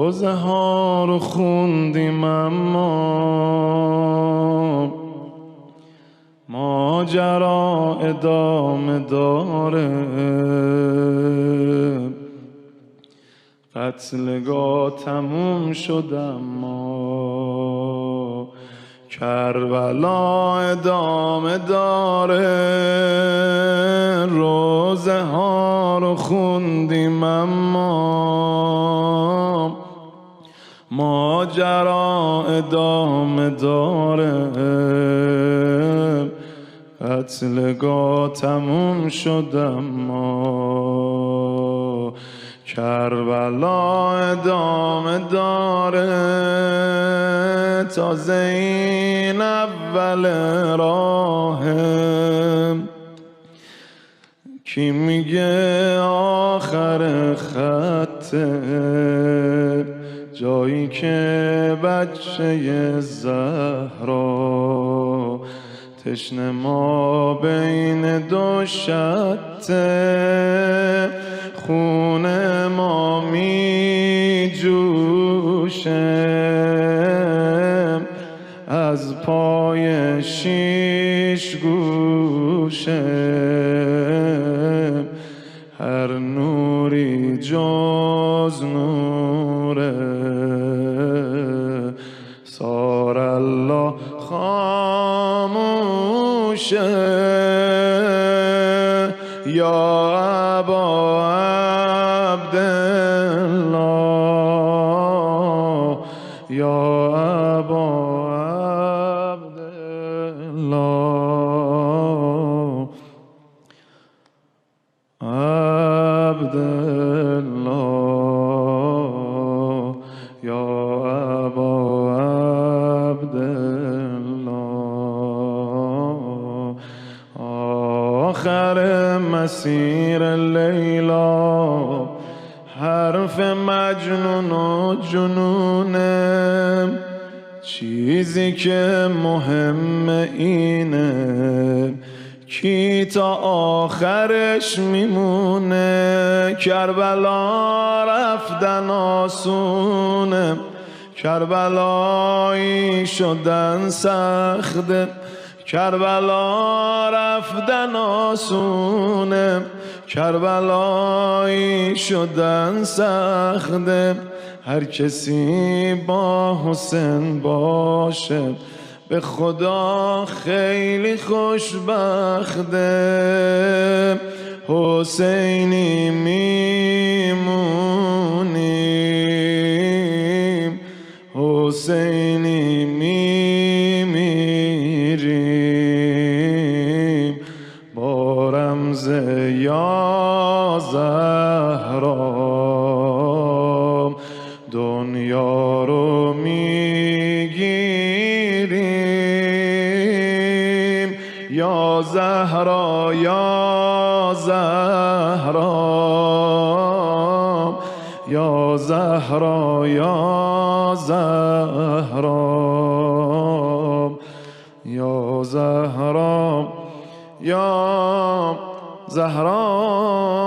روزه ها رو خوندیم اما ماجرا ادامه داره. قتلگاه تموم شد اما کربلا ادامه داره. روزه ها رو خوندیم اما ماجرا ادامه داره. قتلگاه تموم شد اما کربلا ادامه داره. تازه این اول راهه، کی میگه آخر خطه، جایی که بچه زهرا تشنه ما بین دو شته، خون ما می جوشه از پای شیش گوشه. هر نوری جز نوره سار الله خاموشه. یا ابا عبدالله، یا ابا عبدالله، عبدالله، یا ابا عبدالله. آخر مسیر لیلا حرف مجنون و جنونه، چیزی که مهم اینه کی تا آخرش میمونه. کربلا رفتن آسونه، کربلایی شدن سخته. کربلا رفتن آسونه، کربلایی شدن سخته. هر کسی با حسین باشه به خدا خیلی خوشبخته. حسینی میمونیم، حسینی میمیریم، با رمز یا زهرا دنیا رو میگیریم. یا زهرا، یا زهرا، یا زهرا، یا زهرا، یا زهرا، یا زهرا.